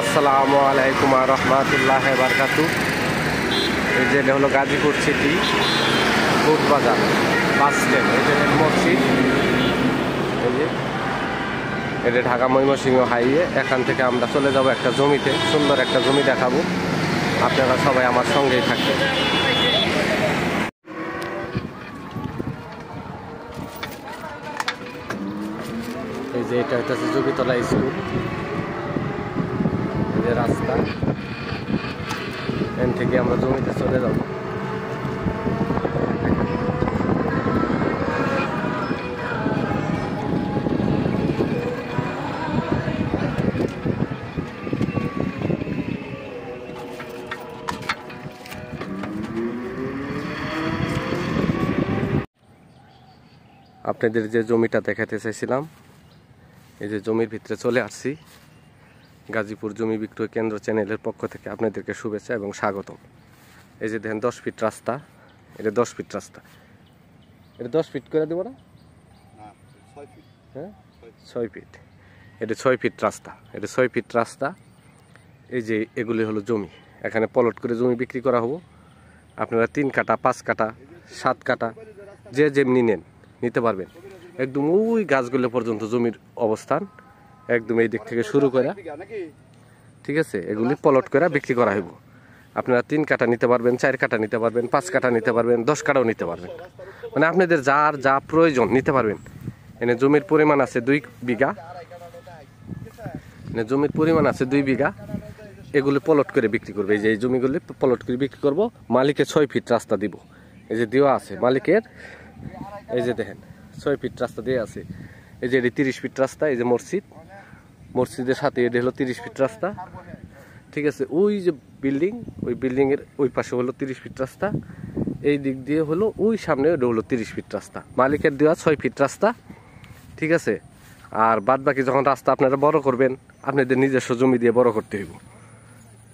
আসসালামু আলাইকুম ওয়া রাহমাতুল্লাহি ওয়া বারাকাতুহু। এই যে হলো গাজীপুর সিটি ফুড বাজার বাস স্ট্যান্ড। এই যে মসজিদ, এই যে এটা ঢাকা ময়মনসিংহ হাইওয়ে। এখান থেকে আমরা চলে যাব একটা জমিতে, সুন্দর একটা জমি দেখাবো। আপনারা সবাই আমার সঙ্গেই থাকবেন। এই যে এটা হচ্ছে যোগীতলা স্কুল, এই যে রাস্তা, এখান থেকে আমরা জমিতে চলে যাব। আপনাদের যে জমিটা দেখাতে চাইছিলাম, এই যে জমির ভিতরে চলে আসছি। গাজীপুর জমি বিক্রয় কেন্দ্র চ্যানেলের পক্ষ থেকে আপনাদেরকে শুভেচ্ছা এবং স্বাগতম। এই যে দেখেন 10 ফিট রাস্তা, এটা 10 ফিট রাস্তা, এটা 10 ফিট করে দেবো না? হ্যাঁ, 6 ফিট। এটা 6 ফিট রাস্তা, এটা 6 ফিট রাস্তা। এই যে এগুলি হলো জমি, এখানে প্লট করে জমি বিক্রি করা হবো। আপনারা 3 কাঠা, 5 কাঠা, 7 কাঠা যে যেমনি নেন নিতে পারবেন। একদম ওই গাছগুলো পর্যন্ত জমির অবস্থান, একদম এই দিক থেকে শুরু করে, ঠিক আছে? এগুলি প্লট করে বিক্রি করা হইব। আপনারা 3 কাঠা নিতে পারবেন, 4 কাঠা নিতে পারবেন, 5 কাঠা নিতে পারবেন, 10 কাঠাও নিতে পারবেন। মানে আপনাদের যার যা প্রয়োজন নিতে পারবেন। এনে জমির পরিমাণ আছে 2 বিঘা, জমির পরিমাণ আছে 2 বিঘা। এগুলি প্লট করে বিক্রি করবে। এই যে এই জমিগুলি প্লট করে বিক্রি করব। মালিকের 6 ফিট রাস্তা দিব, এই যে দেওয়া আছে মালিকের। এই যে দেখেন 6 ফিট রাস্তা দিয়ে আছে। এই যে এটি 30 ফিট রাস্তা। এই যে মসজিদ, মসজিদের সাথে এটা হলো 30 ফিট রাস্তা, ঠিক আছে? ওই যে বিল্ডিং, ওই বিল্ডিং এর ওই পাশে হলো 30 ফিট রাস্তা। এই দিক দিয়ে হলো ওই সামনে ওটা হলো 30 ফিট রাস্তা। মালিকের দেওয়া 6 ফিট রাস্তা, ঠিক আছে? আর বাদ বাকি যখন রাস্তা আপনারা বড় করবেন, আপনাদের নিজস্ব জমি দিয়ে বড় করতে হইব।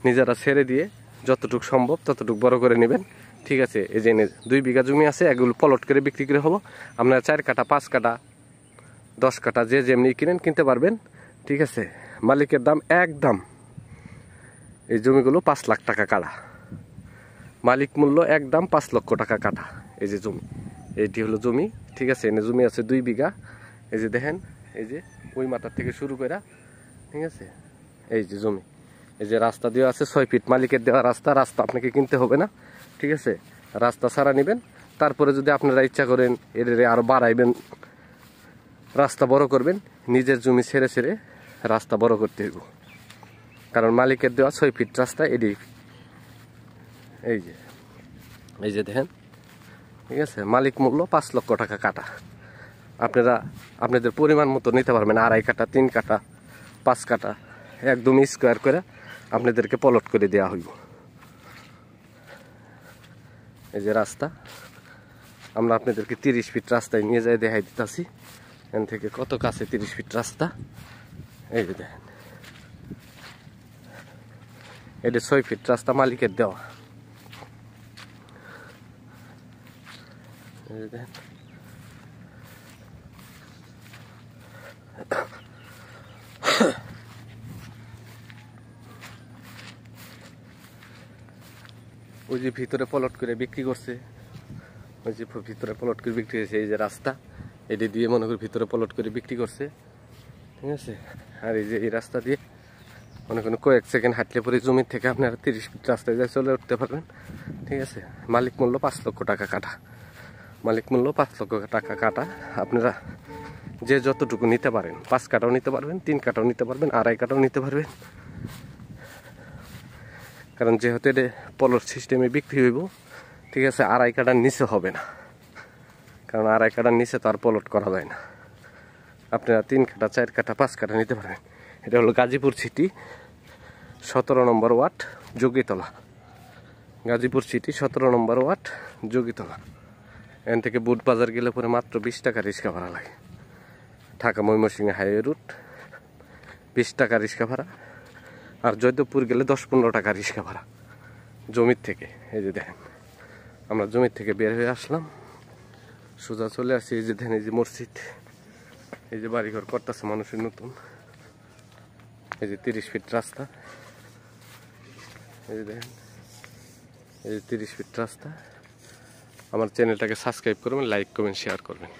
নিজেরা ছেড়ে দিয়ে যতটুকু সম্ভব ততটুকু বড় করে নেবেন, ঠিক আছে? এই যে 2 বিঘা জমি আছে, এগুলো প্লট করে বিক্রি করে হবো। আপনারা 4 কাঠা, 5 কাঠা, 10 কাঠা যে যেমনি কিনতে পারবেন, ঠিক আছে? মালিকের দাম একদম, এই জমিগুলো 5 লাখ টাকা কাঠা। মালিক মূল্য একদম 5 লক্ষ টাকা কাঠা। এই যে জমি, এইটি হলো জমি, ঠিক আছে? এনে জমি আছে 2 বিঘা। এই যে দেখেন, এই যে ওই মাথার থেকে শুরু করে, ঠিক আছে? এই যে জমি, এই যে রাস্তা দেওয়া আছে 6 ফিট, মালিকের দেওয়া রাস্তা। রাস্তা আপনাকে কিনতে হবে না, ঠিক আছে? রাস্তা ছাড়া নেবেন। তারপরে যদি আপনারা ইচ্ছা করেন এর আরো বাড়াইবেন, রাস্তা বড় করবেন, নিজের জমি ছেড়ে ছেড়ে রাস্তা বড় করতে হইব। কারণ মালিকের দেওয়া 6 ফিট রাস্তা এটি। এই যে দেখেন, ঠিক আছে? মালিক মূল্য 5 লক্ষ টাকা কাঠা। আপনারা আপনাদের পরিমাণ মতো নিতে পারবেন। 2.5 কাঠা, 3 কাঠা, 5 কাঠা, একদম স্কোয়ার করে আপনাদেরকে প্লট করে দেওয়া হইব। এই যে রাস্তা, আমরা আপনাদেরকে 30 ফিট রাস্তায় নিয়ে যাই দেখাই দিতেছি। এখান থেকে কত কাছে 30 ফিট রাস্তা। এই যে দেখেন, এটা 6 ফিট রাস্তা মালিকের দেওয়া। এই যে দেখেন, ওই যে ভিতরে প্লট করে বিক্রি করছে, ওই যে ভিতরে প্লট করে বিক্রি করছে। এই যে রাস্তা, এটি দিয়ে মনে করি ভিতরে প্লট করে বিক্রি করছে, ঠিক আছে? আর এই যে এই রাস্তা দিয়ে মনে করেন কয়েক সেকেন্ড হাঁটলে পরে জমির থেকে আপনারা 30 ফিট রাস্তায় যায় চলে উঠতে পারবেন, ঠিক আছে? মালিক মূল্য 5 লক্ষ টাকা কাঠা। মালিক মূল্য 5 লক্ষ টাকা কাঠা। আপনারা যে যতটুকু নিতে পারেন, 5 কাঠাও নিতে পারবেন, 3 কাঠাও নিতে পারবেন, 2.5 কাঠাও নিতে পারবেন। কারণ যেহেতু এটা প্লট সিস্টেমে বিক্রি হইব, ঠিক আছে? 2.5 কাঠার নিচে হবে না, কারণ 2.5 কাঠার নিচে তো আর প্লট করা যায় না। আপনারা 3 কাঠা, 4 কাঠা, 5 কাঠা নিতে পারবেন। এটা হলো গাজীপুর সিটি 17 নম্বর ওয়ার্ড, যোগীতলা। গাজীপুর সিটি 17 নম্বর ওয়ার্ড, যোগীতলা। এখান থেকে বুট বাজার গেলে পরে মাত্র 20 টাকা রিক্সা ভাড়া লাগে। ঢাকা ময়মনসিংহ হাইওয়ে রুট, 20 টাকা রিক্সা ভাড়া। আর জয়দেবপুর গেলে 10-15 টাকা রিক্সা ভাড়া জমির থেকে। এই যে দেখেন, আমরা জমির থেকে বের হয়ে আসলাম, সোজা চলে আসছি। এই যে দেখেন, এই যে মসজিদ, এই যে বাড়িঘর করতেছে মানুষের নতুন। এই যে 30 ফিট রাস্তা, এই যে দেখেন, এই যে 30 ফিট রাস্তা। আমার চ্যানেলটাকে সাবস্ক্রাইব করবেন, লাইক করবেন, শেয়ার করবেন।